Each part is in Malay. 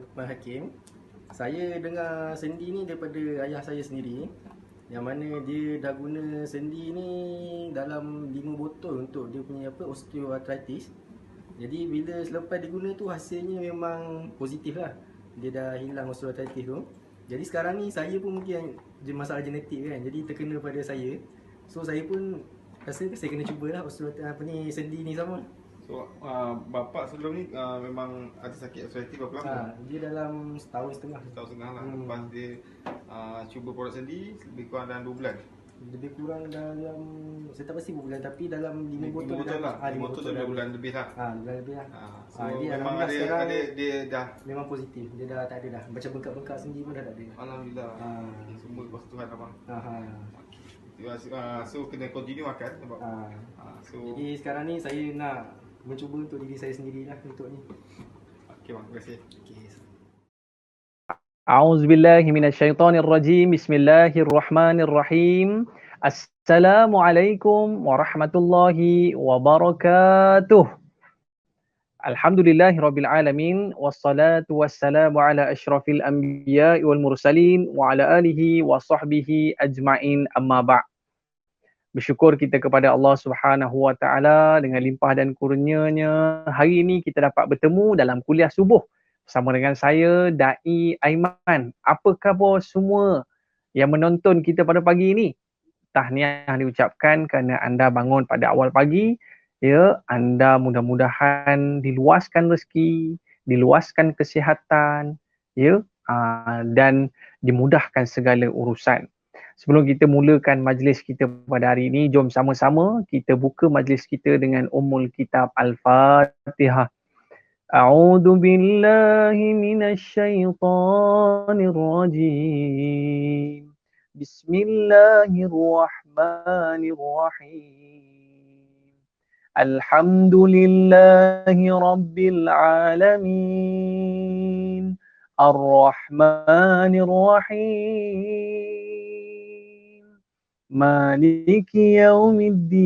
Lukman Hakim. Saya dengar sendi ni daripada ayah saya sendiri, yang mana dia dah guna sendi ni dalam 5 botol untuk dia punya osteoarthritis. Jadi bila selepas diguna tu hasilnya memang positif lah. Dia dah hilang osteoarthritis tu. Jadi sekarang ni saya pun mungkin masalah genetik kan. Jadi terkena pada saya. So saya pun rasa saya kena cubalah sendi ni sama. So, bapak sebelum ni memang ada sakit arthritis berapa lama? Dia dalam setahun setengah. Setahun setengah lah. Lepas dia cuba produk sendi lebih kurang dalam 2 bulan. Lebih kurang dalam, saya tak pasti berapa bulan, tapi dalam 5 botol botol lah. 5 botol dah 2 bulan lebih lah. bulan lebih lah. So memang dia dah memang positif. Dia dah tak ada dah. Macam bengkak-bengkak sendi pun dah tak ada. Alhamdulillah. Semua kuasa Tuhan abang. So kena continue makan sebab Jadi sekarang ni saya nak mencuba untuk diri saya sendirilah untuk ni. Okey bang, terima kasih. A'udzubillahi minasyaitonirrajim. Bismillahirrahmanirrahim. Assalamualaikum warahmatullahi wabarakatuh. Alhamdulillahirabbil alamin wassalatu wassalamu ala asyrafil anbiya'i wal mursalin wa ala alihi wa sahbihi ajma'in, amma ba'd. Bersyukur kita kepada Allah Subhanahu wa taala dengan limpah dan kurnianya. Hari ini kita dapat bertemu dalam kuliah subuh bersama dengan saya, Dai Aiman. Apa khabar semua yang menonton kita pada pagi ini? Tahniah diucapkan kerana anda bangun pada awal pagi. Ya, anda mudah-mudahan diluaskan rezeki, diluaskan kesihatan, ya, dan dimudahkan segala urusan. Sebelum kita mulakan majlis kita pada hari ini, jom sama-sama kita buka majlis kita dengan Ummul Kitab Al-Fatihah. A'udzu billahi minasyaitonir rajim. Bismillahirrahmanirrahim. Alhamdulillahi rabbil alamin. Ar-Rahmanir Rahim. Maliki yaumiddin.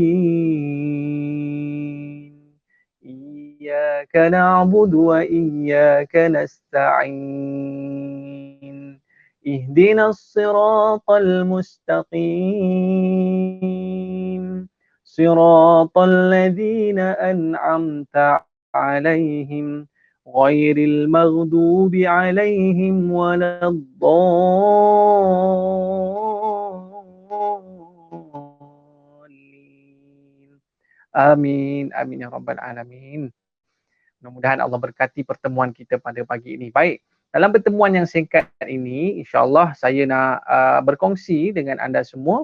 Iyyaka na'budu wa iyyaka nasta'in. Ihdinas siratal mustaqim. Siratal ladzina an'amta 'alaihim ghairil maghdubi 'alaihim waladdallin. Amin, amin ya rabbal alamin. Mudah-mudahan Allah berkati pertemuan kita pada pagi ini. Baik, dalam pertemuan yang singkat ini, insya-Allah saya nak berkongsi dengan anda semua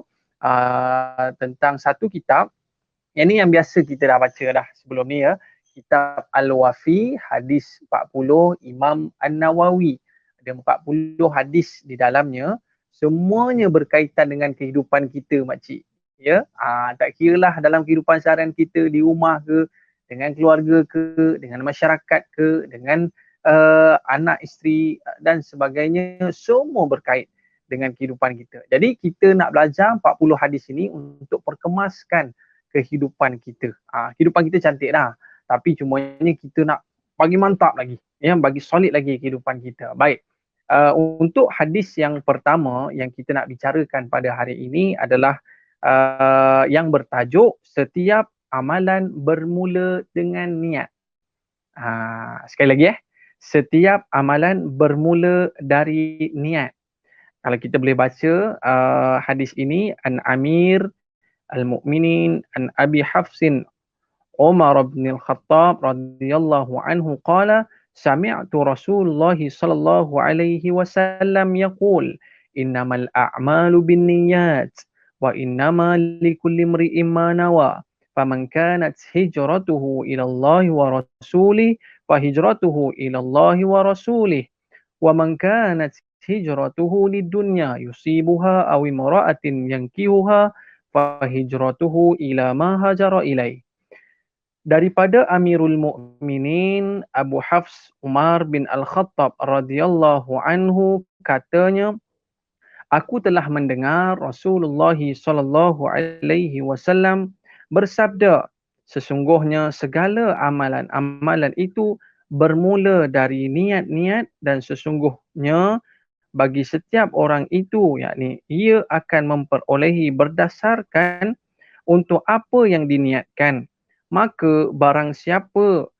tentang satu kitab. Yang ni yang biasa kita dah baca dah sebelum ni ya. Kitab Al-Wafi, hadis 40 Imam An-Nawawi. Ada 40 hadis di dalamnya. Semuanya berkaitan dengan kehidupan kita, makcik. Ya, tak kiralah dalam kehidupan seharian kita di rumah ke, dengan keluarga ke, dengan masyarakat ke, dengan anak isteri dan sebagainya, semua berkait dengan kehidupan kita. Jadi kita nak belajar 40 hadis ini untuk perkemaskan kehidupan kita. Kehidupan kita cantik dah, tapi cumanya kita nak bagi mantap lagi, ya, bagi solid lagi kehidupan kita. Baik. Untuk hadis yang pertama yang kita nak bicarakan pada hari ini adalah yang bertajuk setiap amalan bermula dengan niat. Sekali lagi setiap amalan bermula dari niat. Kalau kita boleh baca hadis ini, an Amir al-Mu'minin an Abi Hafsin Umar bin al-Khattab radhiyallahu anhu qala sami'tu Rasulullah sallallahu alaihi wasallam yaqul innamal a'malu binniyat wa innama likulli imri'in ma nawa faman kanat hijratuhu ila Allah wa rasulih fa hijratuhu ila Allah wa rasulih wa man kanat hijratuhu lidunya yusibuha aw imra'atin yankihuha fa hijratuhu ila ma hajara ilaih. Daripada Amirul Mukminin Abu Hafs Umar bin Al-Khattab radhiyallahu anhu katanya, aku telah mendengar Rasulullah sallallahu alaihi wasallam bersabda, sesungguhnya segala amalan-amalan itu bermula dari niat-niat dan sesungguhnya bagi setiap orang itu, yakni ia akan memperolehi berdasarkan untuk apa yang diniatkan. Maka barang siapa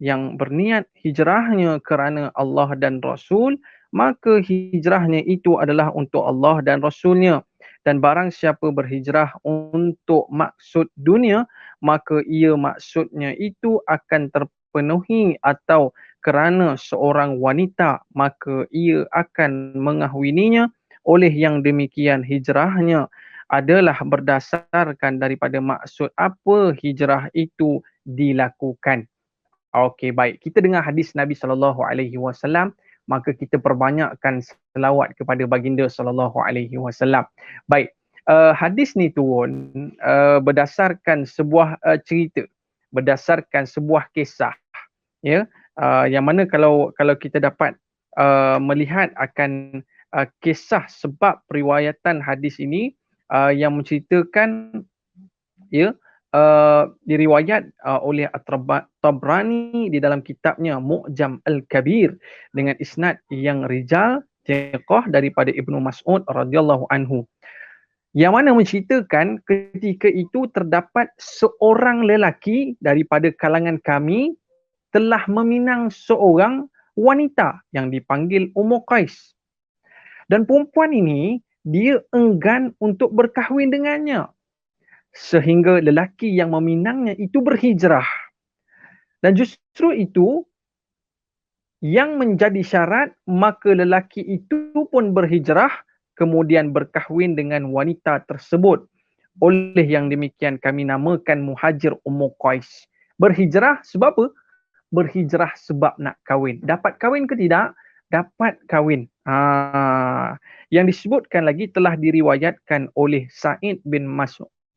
yang berniat hijrahnya kerana Allah dan Rasul, maka hijrahnya itu adalah untuk Allah dan Rasulnya. Dan barang siapa berhijrah untuk maksud dunia, maka ia maksudnya itu akan terpenuhi, atau kerana seorang wanita, maka ia akan mengahwininya. Oleh yang demikian hijrahnya adalah berdasarkan daripada maksud apa hijrah itu dilakukan. Okey, baik. Kita dengar hadis Nabi SAW, maka kita perbanyakkan selawat kepada baginda SAW. Baik. Hadis ni turun berdasarkan sebuah cerita, berdasarkan sebuah kisah, ya. Yang mana kalau kita dapat melihat akan kisah sebab periwayatan hadis ini yang menceritakan, ya, diriwayat oleh At-Tabrani di dalam kitabnya Mu'jam Al-Kabir dengan isnad yang rijal thiqah daripada Ibnu Mas'ud radhiyallahu anhu, yang mana menceritakan ketika itu terdapat seorang lelaki daripada kalangan kami telah meminang seorang wanita yang dipanggil Ummu Qais, dan perempuan ini dia enggan untuk berkahwin dengannya, sehingga lelaki yang meminangnya itu berhijrah. Dan justru itu yang menjadi syarat, maka lelaki itu pun berhijrah kemudian berkahwin dengan wanita tersebut. Oleh yang demikian kami namakan muhajir Ummu Qais. Berhijrah sebab apa? Berhijrah sebab nak kahwin. Dapat kahwin ke tidak? Dapat kahwin. Yang disebutkan lagi telah diriwayatkan oleh Sa'id bin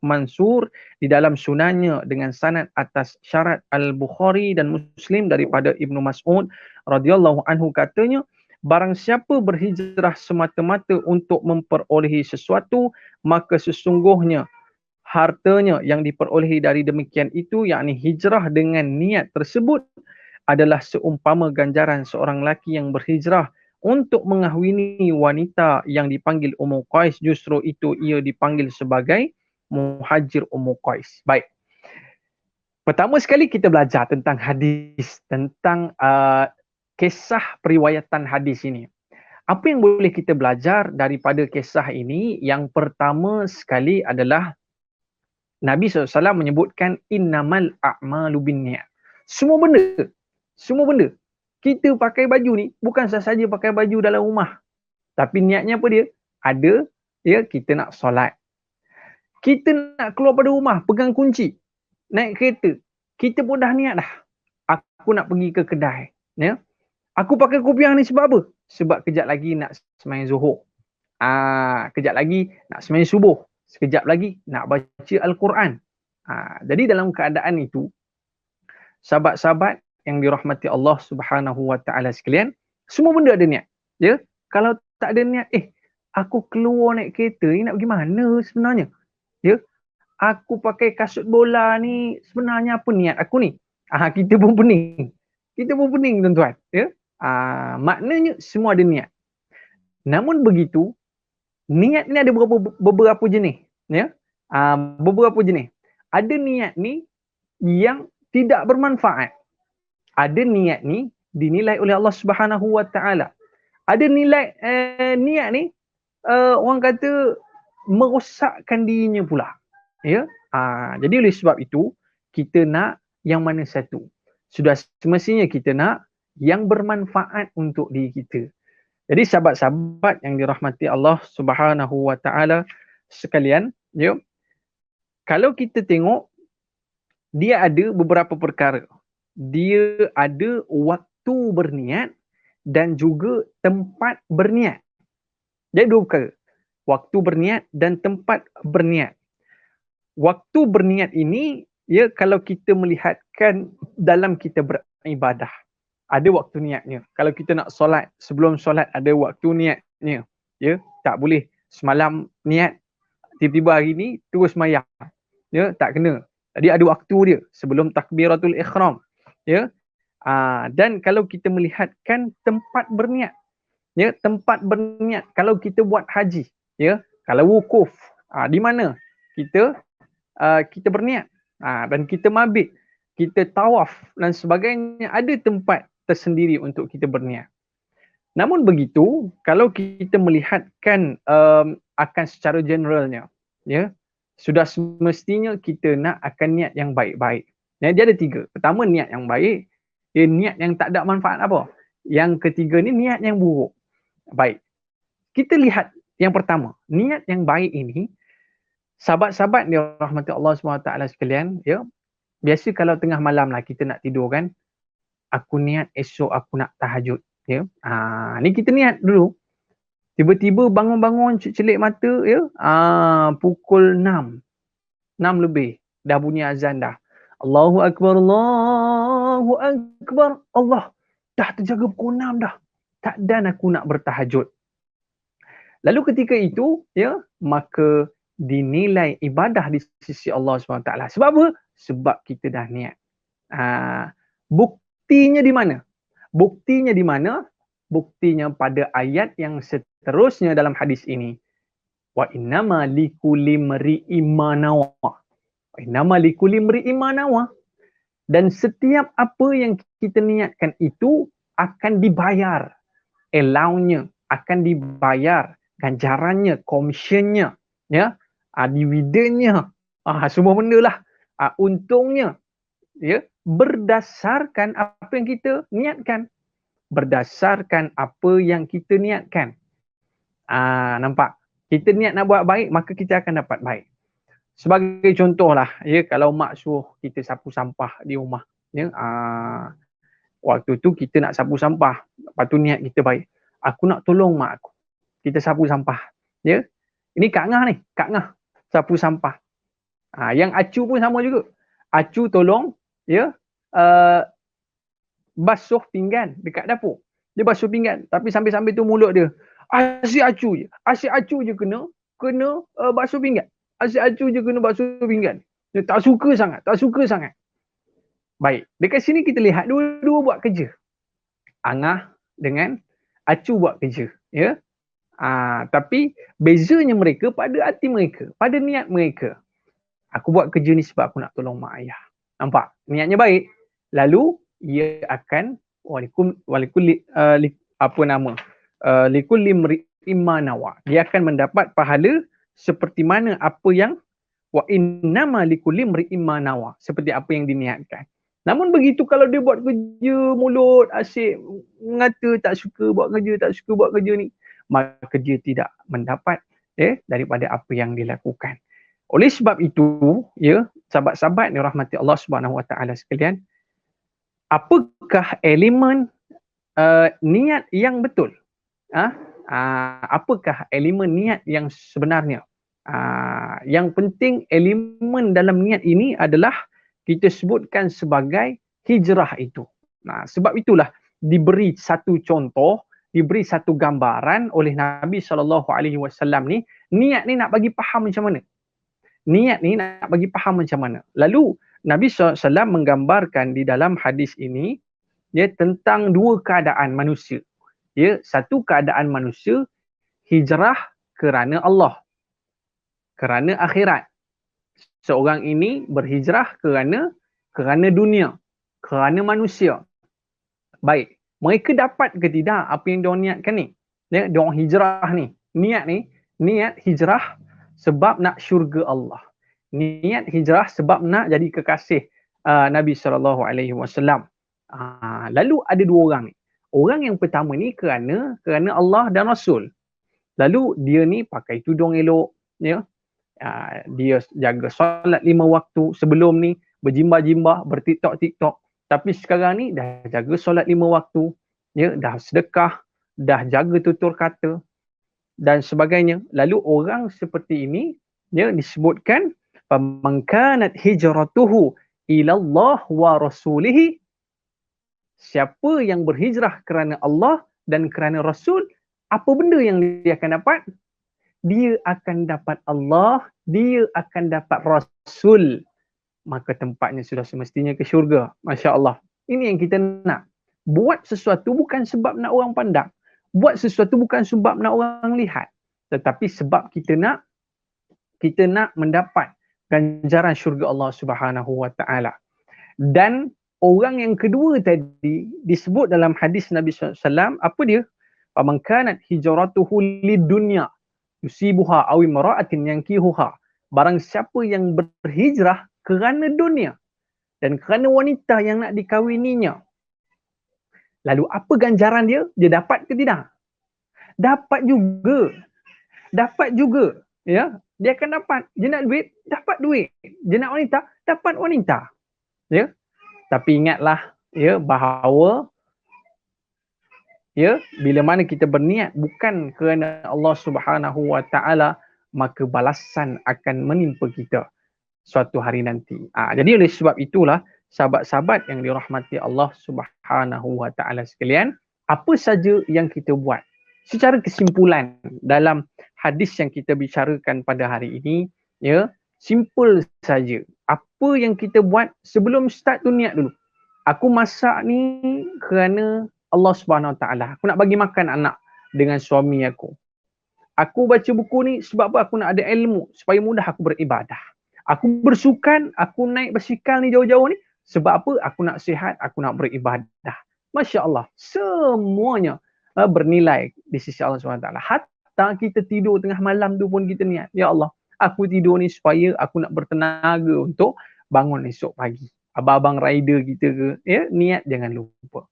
Mansur di dalam sunannya dengan sanad atas syarat Al-Bukhari dan Muslim daripada Ibnu Mas'ud radhiyallahu anhu, katanya, barang siapa berhijrah semata-mata untuk memperolehi sesuatu, maka sesungguhnya hartanya yang diperolehi dari demikian itu, yakni hijrah dengan niat tersebut, adalah seumpama ganjaran seorang lelaki yang berhijrah untuk mengahwini wanita yang dipanggil Ummu Qais. Justru itu ia dipanggil sebagai muhajir Ummu Qais. Baik. Pertama sekali kita belajar tentang hadis, tentang kisah periwayatan hadis ini. Apa yang boleh kita belajar daripada kisah ini? Yang pertama sekali adalah Nabi SAW menyebutkan innamal a'malu binniyat. Semua benda. Kita pakai baju ni bukan sahaja pakai baju dalam rumah. Tapi niatnya apa dia? Ada, ya, kita nak solat. Kita nak keluar pada rumah, pegang kunci, naik kereta. Kita pun dah niat dah. Aku nak pergi ke kedai, ya. Aku pakai kopiah ni sebab apa? Sebab kejap lagi nak sembahyang Zuhur. Kejap lagi nak sembahyang subuh. Sekejap lagi nak baca Al-Quran. Jadi dalam keadaan itu, sahabat-sahabat yang dirahmati Allah Subhanahu wa taala sekalian, semua benda ada niat. Ya, kalau tak ada niat, aku keluar naik kereta ni nak pergi mana sebenarnya? Ya, aku pakai kasut bola ni sebenarnya apa niat aku ni? Kita pun pening. Tuan-tuan, ya. Maknanya semua ada niat. Namun begitu, niat ni ada beberapa jenis, ya. Beberapa jenis. Ada niat ni yang tidak bermanfaat. Ada niat ni dinilai oleh Allah Subhanahu wa taala. Ada niat ni orang kata merosakkan dirinya pula. Ya. Jadi oleh sebab itu kita nak yang mana satu? Sudah semestinya kita nak yang bermanfaat untuk diri kita. Jadi sahabat-sahabat yang dirahmati Allah Subhanahu wa taala sekalian, ya. Kalau kita tengok, dia ada beberapa perkara. Dia ada waktu berniat dan juga tempat berniat. Jadi dua perkara. Waktu berniat dan tempat berniat. Waktu berniat ini, ya, kalau kita melihatkan dalam kita beribadah, ada waktu niatnya. Kalau kita nak solat, sebelum solat ada waktu niatnya. Ya, tak boleh semalam niat, tiba-tiba hari ni terus sembahyang. Ya, tak kena. Jadi ada waktu dia sebelum takbiratul ihram. Ya. Dan kalau kita melihatkan tempat berniat, ya, tempat berniat kalau kita buat haji, ya, kalau wukuf, di mana kita berniat, dan kita mabit, kita tawaf dan sebagainya, ada tempat tersendiri untuk kita berniat. Namun begitu, kalau kita melihatkan akan secara generalnya, ya, sudah semestinya kita nak akan niat yang baik-baik. Ya, dia ada 3. Pertama, niat yang baik. Niat yang tak ada manfaat apa. Yang ketiga ni niat yang buruk. Baik. Kita lihat yang pertama, niat yang baik ini, sahabat-sahabat yang rahmati Allah SWT sekalian, ya, biasa kalau tengah malam lah kita nak tidur kan, aku niat esok aku nak tahajud, ya. Ni kita niat dulu. Tiba-tiba bangun-bangun celik mata, ya, pukul 6 lebih dah bunyi azan dah. Allahu Akbar, Allahu Akbar, Allah. Dah terjaga pukul 6 dah. Tak dan aku nak bertahajud. Lalu ketika itu, ya, maka dinilai ibadah di sisi Allah SWT. Sebab apa? Sebab kita dah niat. Buktinya di mana? Buktinya di mana? Buktinya pada ayat yang seterusnya dalam hadis ini. Wa innama likulli mri'in ma nawa. Wa innama likulli mri'in ma nawa. Dan setiap apa yang kita niatkan itu akan dibayar. Allowance-nya akan dibayar, ganjarannya, komisionnya, ya, dividennya, semua benda lah, untungnya, ya, berdasarkan apa yang kita niatkan. Berdasarkan apa yang kita niatkan. Nampak? Kita niat nak buat baik, maka kita akan dapat baik. Sebagai contoh lah, ya, kalau mak suruh kita sapu sampah di rumah, ya, waktu tu kita nak sapu sampah, lepas tu niat kita baik. Aku nak tolong mak aku. Kita sapu sampah, ya. Ini Kak Ngah ni, Kak Ngah sapu sampah. Yang Acu pun sama juga. Acu tolong, ya, basuh pinggan dekat dapur. Dia basuh pinggan, tapi sambil-sambil tu mulut dia, asyik Acu je. Asyik Acu je kena basuh pinggan. Asyik Acu je kena basuh pinggan. Dia tak suka sangat, tak suka sangat. Baik, dekat sini kita lihat dua-dua buat kerja. Angah dengan Acu buat kerja, ya. Tapi bezanya mereka pada hati mereka, pada niat mereka. Aku buat kerja ni sebab aku nak tolong mak ayah. Nampak? Niatnya baik. Lalu ia akan likulli mri'in ma nawa. Dia akan mendapat pahala seperti mana apa yang wa innama likulli mri'in ma nawa, seperti apa yang diniatkan. Namun begitu kalau dia buat kerja mulut asyik mengata tak suka buat kerja ni, maka dia tidak mendapat, ya, daripada apa yang dilakukan. Oleh sebab itu, ya, sahabat-sahabat yang rahmati Allah Subhanahu Wa Taala sekalian, apakah elemen niat yang betul? Apakah elemen niat yang sebenarnya? Yang penting elemen dalam niat ini adalah kita sebutkan sebagai hijrah itu. Sebab itulah diberi satu contoh, diberi satu gambaran oleh Nabi SAW ni, niat ni nak bagi faham macam mana? Niat ni nak bagi faham macam mana? Lalu Nabi SAW menggambarkan di dalam hadis ini, ya, tentang dua keadaan manusia. Ya, satu keadaan manusia hijrah kerana Allah, kerana akhirat. Seorang ini berhijrah kerana dunia, kerana manusia. Baik, mereka dapat ke tidak apa yang diorang niatkan ni? Ya, diorang hijrah ni, niat hijrah sebab nak syurga Allah. Niat hijrah sebab nak jadi kekasih Nabi SAW. Lalu ada dua orang ni. Orang yang pertama ni kerana Allah dan Rasul. Lalu dia ni pakai tudung elok, ya. Dia jaga solat 5 waktu, sebelum ni berjimbah-jimbah, bertiktok-tiktok. Tapi sekarang ni dah jaga solat 5 waktu, ya, dah sedekah, dah jaga tutur kata dan sebagainya. Lalu orang seperti ini, ya, disebutkan faman kanat hijratuhu ila Allah wa rasulihi. Siapa yang berhijrah kerana Allah dan kerana Rasul, apa benda yang dia akan dapat? Dia akan dapat Allah, dia akan dapat Rasul. Maka tempatnya sudah semestinya ke syurga. Masya Allah. Ini yang kita nak. Buat sesuatu bukan sebab nak orang pandang. Buat sesuatu bukan sebab nak orang lihat. Tetapi sebab kita nak mendapat ganjaran syurga Allah Subhanahu Wa Taala. Dan orang yang kedua tadi disebut dalam hadis Nabi SAW, apa dia? Faman kanat hijratuhu lidunya yusibuha aw imra'atin yankihuha. Barang siapa yang berhijrah kerana dunia dan kerana wanita yang nak dikahwininya. Lalu apa ganjaran dia? Dia dapat ke tidak? Dapat juga. Dapat juga. Ya, dia akan dapat. Dia nak duit, dapat duit. Dia nak wanita, dapat wanita. Ya. Tapi ingatlah ya bahawa ya bila mana kita berniat bukan kerana Allah Subhanahu Wa Taala, maka balasan akan menimpa kita suatu hari nanti. Jadi oleh sebab itulah sahabat-sahabat yang dirahmati Allah Subhanahu Wa Taala sekalian, apa saja yang kita buat secara kesimpulan dalam hadis yang kita bicarakan pada hari ini, ya, simple saja. Apa yang kita buat sebelum start tu niat dulu. Aku masak ni kerana Allah Subhanahu Wa Taala. Aku nak bagi makan anak dengan suami aku. Aku baca buku ni sebab apa? Aku nak ada ilmu supaya mudah aku beribadah. Aku bersukan, aku naik basikal ni jauh-jauh ni sebab apa? Aku nak sihat, aku nak beribadah. Masya Allah, semuanya bernilai di sisi Allah SWT. Hatta kita tidur tengah malam tu pun kita niat, ya Allah, aku tidur ni supaya aku nak bertenaga untuk bangun esok pagi. Abang-abang rider kita ke, ya, niat jangan lupa.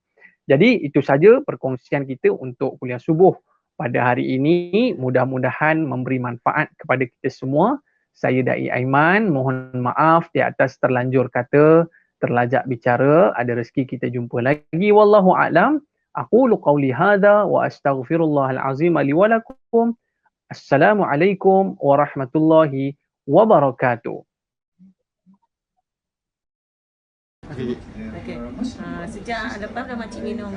Jadi itu saja perkongsian kita untuk kuliah subuh pada hari ini. Mudah-mudahan memberi manfaat kepada kita semua. Saya Dai Aiman, mohon maaf di atas terlanjur kata, terlajak bicara. Ada rezeki kita jumpa lagi. Wallahu a'lam. Aqulu qawli hadha wa astaghfirullahal azim li wa lakum. Assalamualaikum warahmatullahi wabarakatuh. Okey. Sejak lepas dah makcik minum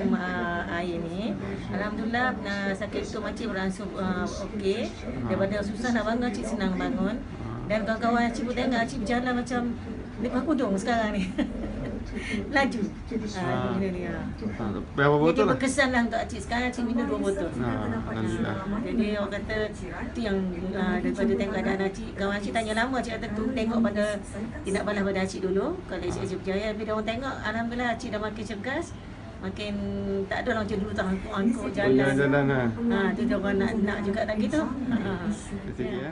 air ni, alhamdulillah sakit itu makcik beransur okey. Daripada susah nak bangun, makcik senang bangun. Dan kawan-kawan makcik pun tengok makcik berjalan macam lepas kudung sekarang ni. Laju. Berapa botol Jadi lah? berkesan lah untuk makcik. Sekarang makcik minum 2 botol. Alhamdulillah. Jadi orang kata itu yang daripada tengok keadaan makcik. Kawan makcik tanya lama, makcik kata tu tengok pada tindak balas pada makcik dulu. Kalau makcik berjaya, bila orang tengok alhamdulillah makcik dah makin cergas. Makin tak ada lah macam dulu tak angkut jalan. Jalan lah. Tu dia orang nak juga tak gitu. Sikit ya.